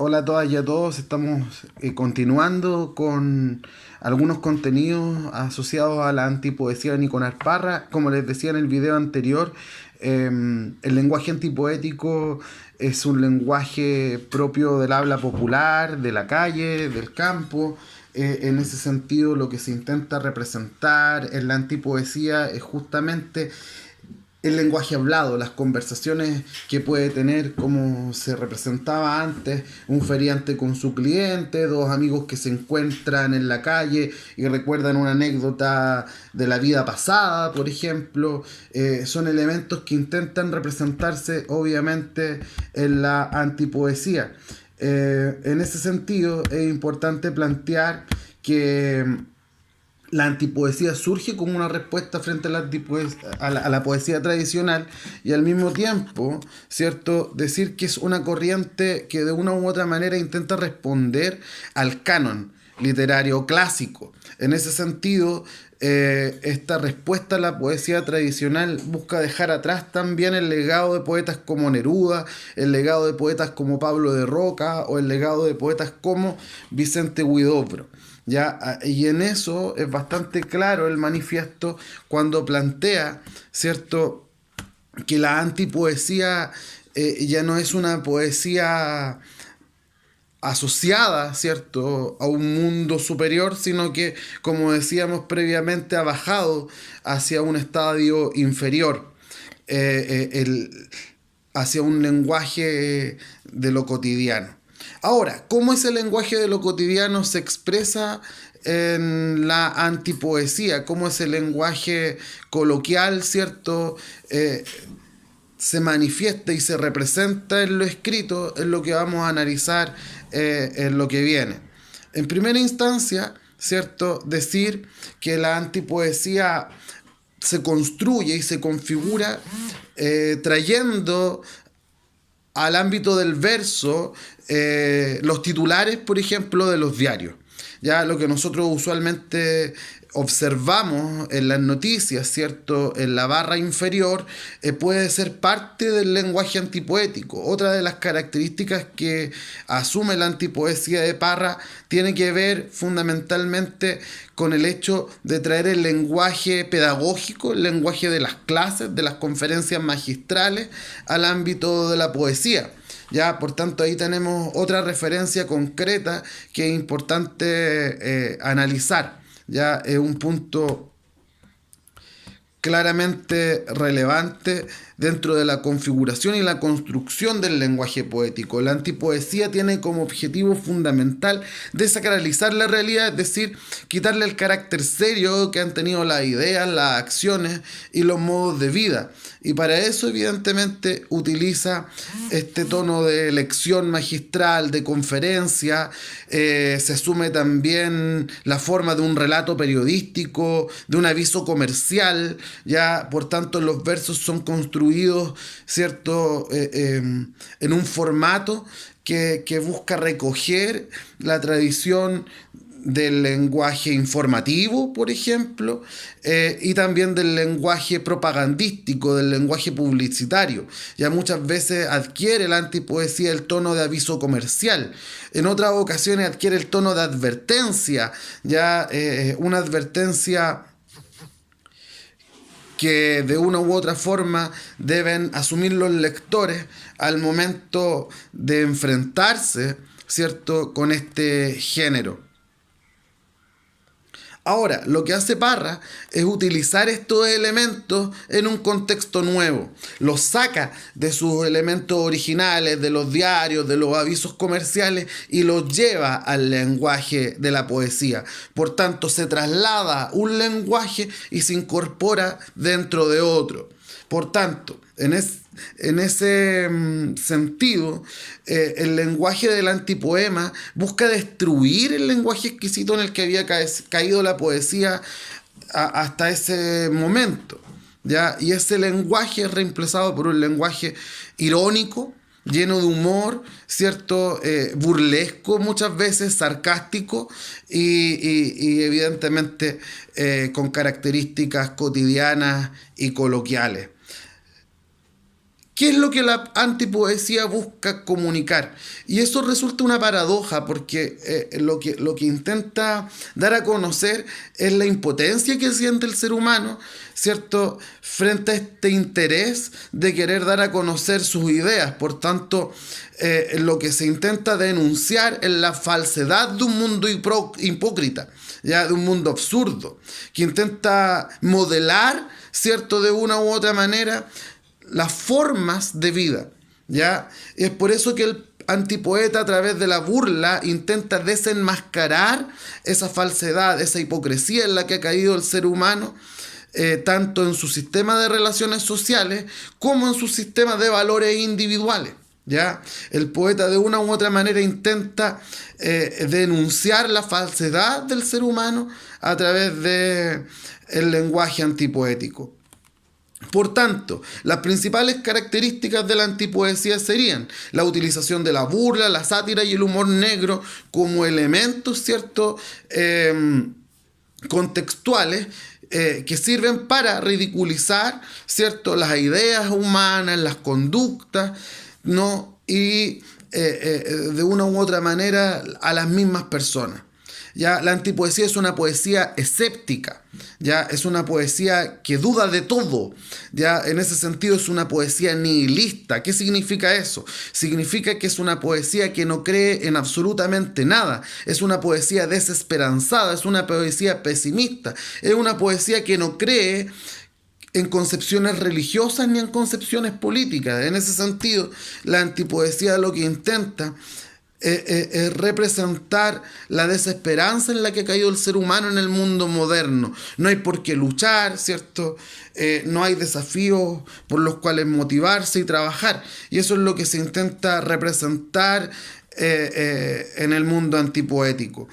Hola a todas y a todos, estamos continuando con algunos contenidos asociados a la antipoesía de Nicolás Parra. Como les decía en el video anterior, el lenguaje antipoético es un lenguaje propio del habla popular, de la calle, del campo. En ese sentido, lo que se intenta representar en la antipoesía es justamente el lenguaje hablado, las conversaciones que puede tener, como se representaba antes, un feriante con su cliente, dos amigos que se encuentran en la calle y recuerdan una anécdota de la vida pasada, por ejemplo. Son elementos que intentan representarse, obviamente, en la antipoesía. En ese sentido, es importante plantear que la antipoesía surge como una respuesta frente a la poesía tradicional y al mismo tiempo, ¿cierto? Decir que es una corriente que de una u otra manera intenta responder al canon literario clásico. En ese sentido, esta respuesta a la poesía tradicional busca dejar atrás también el legado de poetas como Neruda, el legado de poetas como Pablo de Roca o el legado de poetas como Vicente Huidobro. ¿Ya? Y en eso es bastante claro el manifiesto cuando plantea, ¿cierto?, que la antipoesía ya no es una poesía asociada, ¿cierto?, a un mundo superior, sino que, como decíamos previamente, ha bajado hacia un estadio inferior, hacia un lenguaje de lo cotidiano. Ahora, ¿cómo ese lenguaje de lo cotidiano se expresa en la antipoesía? ¿Cómo ese lenguaje coloquial, ¿cierto?, se manifiesta y se representa en lo escrito? Es lo que vamos a analizar en lo que viene. En primera instancia, ¿cierto?, decir que la antipoesía se construye y se configura trayendo al ámbito del verso los titulares, por ejemplo, de los diarios. Ya lo que nosotros usualmente observamos en las noticias, ¿cierto?, en la barra inferior, puede ser parte del lenguaje antipoético. Otra de las características que asume la antipoesía de Parra tiene que ver fundamentalmente con el hecho de traer el lenguaje pedagógico, el lenguaje de las clases, de las conferencias magistrales, al ámbito de la poesía. Ya, por tanto, ahí tenemos otra referencia concreta que es importante analizar. Ya es un punto claramente relevante dentro de la configuración y la construcción del lenguaje poético. La antipoesía tiene como objetivo fundamental desacralizar la realidad, es decir, quitarle el carácter serio que han tenido las ideas, las acciones y los modos de vida. Y para eso, evidentemente, utiliza este tono de lección magistral, de conferencia. Se asume también la forma de un relato periodístico, de un aviso comercial. Ya, por tanto, los versos son construidos, ¿cierto?, en un formato que busca recoger la tradición del lenguaje informativo, por ejemplo, y también del lenguaje propagandístico, del lenguaje publicitario. Ya muchas veces adquiere la antipoesía el tono de aviso comercial, en otras ocasiones adquiere el tono de advertencia, ya una advertencia que de una u otra forma deben asumir los lectores al momento de enfrentarse, ¿cierto?, con este género. Ahora, lo que hace Parra es utilizar estos elementos en un contexto nuevo. Los saca de sus elementos originales, de los diarios, de los avisos comerciales y los lleva al lenguaje de la poesía. Por tanto, se traslada un lenguaje y se incorpora dentro de otro. Por tanto, en ese sentido, el lenguaje del antipoema busca destruir el lenguaje exquisito en el que había caído la poesía hasta ese momento, ¿ya? Y ese lenguaje es reemplazado por un lenguaje irónico, lleno de humor, ¿cierto? Burlesco muchas veces, sarcástico y evidentemente con características cotidianas y coloquiales. ¿Qué es lo que la antipoesía busca comunicar? Y eso resulta una paradoja porque lo que intenta dar a conocer es la impotencia que siente el ser humano, ¿cierto?, frente a este interés de querer dar a conocer sus ideas. Por tanto, lo que se intenta denunciar es la falsedad de un mundo hipócrita, ya, de un mundo absurdo, que intenta modelar, ¿cierto?, de una u otra manera las formas de vida, ¿ya? Y es por eso que el antipoeta, a través de la burla, intenta desenmascarar esa falsedad, esa hipocresía en la que ha caído el ser humano, tanto en su sistema de relaciones sociales como en su sistema de valores individuales, ¿ya? El poeta de una u otra manera intenta denunciar la falsedad del ser humano a través de el lenguaje antipoético. Por tanto, las principales características de la antipoesía serían la utilización de la burla, la sátira y el humor negro como elementos, ¿cierto?, contextuales, que sirven para ridiculizar, ¿cierto?, las ideas humanas, las conductas, ¿no?, y de una u otra manera a las mismas personas. Ya, la antipoesía es una poesía escéptica, ya, es una poesía que duda de todo, ya, en ese sentido es una poesía nihilista. ¿Qué significa eso? Significa que es una poesía que no cree en absolutamente nada, es una poesía desesperanzada, es una poesía pesimista, es una poesía que no cree en concepciones religiosas ni en concepciones políticas. En ese sentido, la antipoesía lo que intenta representar la desesperanza en la que ha caído el ser humano en el mundo moderno. No hay por qué luchar, ¿cierto? No hay desafíos por los cuales motivarse y trabajar. Y eso es lo que se intenta representar en el mundo antipoético.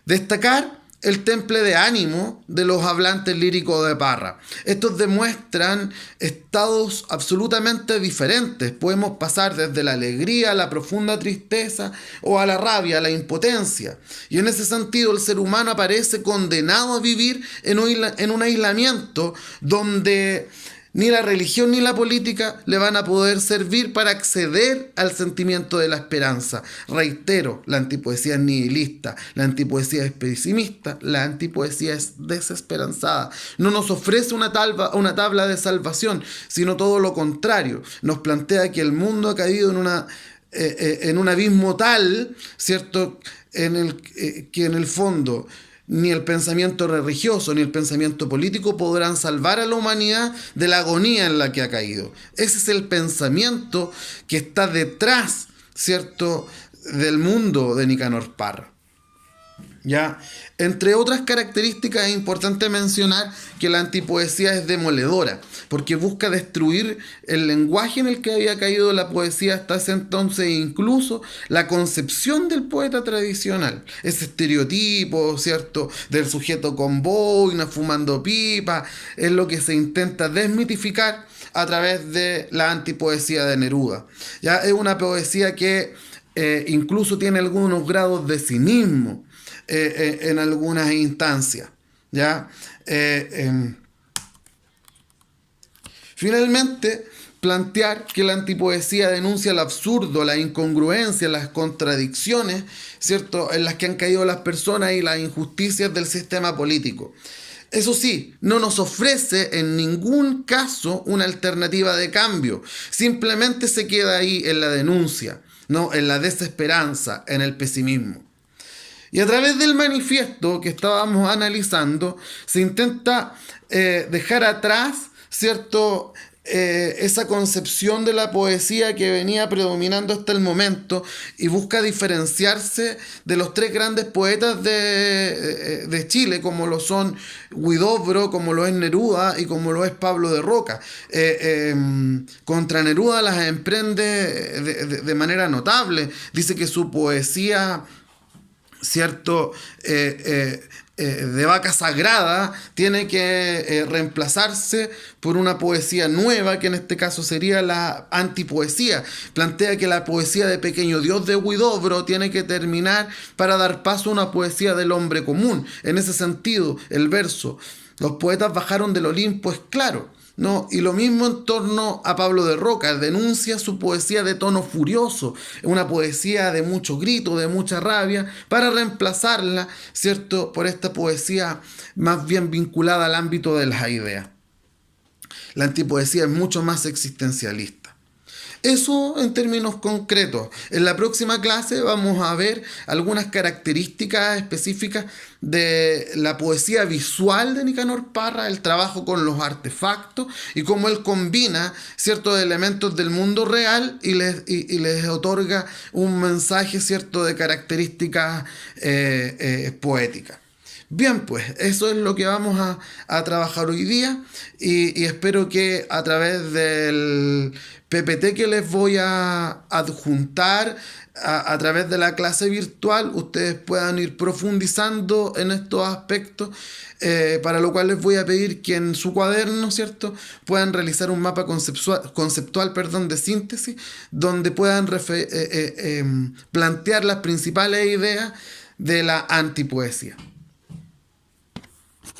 Destacar el temple de ánimo de los hablantes líricos de Parra. Estos demuestran estados absolutamente diferentes. Podemos pasar desde la alegría a la profunda tristeza o a la rabia, a la impotencia. Y en ese sentido el ser humano aparece condenado a vivir en un aislamiento donde ni la religión ni la política le van a poder servir para acceder al sentimiento de la esperanza. Reitero, la antipoesía es nihilista, la antipoesía es pesimista, la antipoesía es desesperanzada. No nos ofrece una tabla de salvación, sino todo lo contrario. Nos plantea que el mundo ha caído en un abismo tal, ¿cierto?, que en el fondo ni el pensamiento religioso ni el pensamiento político podrán salvar a la humanidad de la agonía en la que ha caído. Ese es el pensamiento que está detrás, ¿cierto?, del mundo de Nicanor Parra. ¿Ya? Entre otras características es importante mencionar que la antipoesía es demoledora, porque busca destruir el lenguaje en el que había caído la poesía hasta ese entonces e incluso la concepción del poeta tradicional. Ese estereotipo, ¿cierto?, del sujeto con boina, fumando pipa, es lo que se intenta desmitificar a través de la antipoesía de Neruda. ¿Ya? Es una poesía que incluso tiene algunos grados de cinismo en algunas instancias, ¿ya? Finalmente, plantear que la antipoesía denuncia el absurdo, la incongruencia, las contradicciones, ¿cierto?, en las que han caído las personas y las injusticias del sistema político. Eso sí, no nos ofrece en ningún caso una alternativa de cambio, simplemente se queda ahí en la denuncia, ¿no?, en la desesperanza, en el pesimismo. Y a través del manifiesto que estábamos analizando, se intenta dejar atrás, ¿cierto?, esa concepción de la poesía que venía predominando hasta el momento y busca diferenciarse de los tres grandes poetas de Chile, como lo son Huidobro, como lo es Neruda y como lo es Pablo de Roca. Contra Neruda las emprende de manera notable. Dice que su poesía, ¿cierto?, de vaca sagrada tiene que reemplazarse por una poesía nueva, que en este caso sería la antipoesía. Plantea que la poesía de Pequeño Dios de Huidobro tiene que terminar para dar paso a una poesía del hombre común. En ese sentido, el verso "Los poetas bajaron del Olimpo" es claro, ¿no? Y lo mismo en torno a Pablo de Roca, denuncia su poesía de tono furioso, una poesía de mucho grito, de mucha rabia, para reemplazarla, ¿cierto?, por esta poesía más bien vinculada al ámbito de las ideas. La antipoesía es mucho más existencialista. Eso en términos concretos. En la próxima clase vamos a ver algunas características específicas de la poesía visual de Nicanor Parra, el trabajo con los artefactos y cómo él combina ciertos elementos del mundo real y les otorga un mensaje, cierto, de características poéticas. Bien, pues eso es lo que vamos a trabajar hoy día y espero que a través del PPT que les voy a adjuntar a través de la clase virtual ustedes puedan ir profundizando en estos aspectos, para lo cual les voy a pedir que en su cuaderno, ¿cierto?, puedan realizar un mapa conceptual, de síntesis, donde puedan plantear las principales ideas de la antipoesía.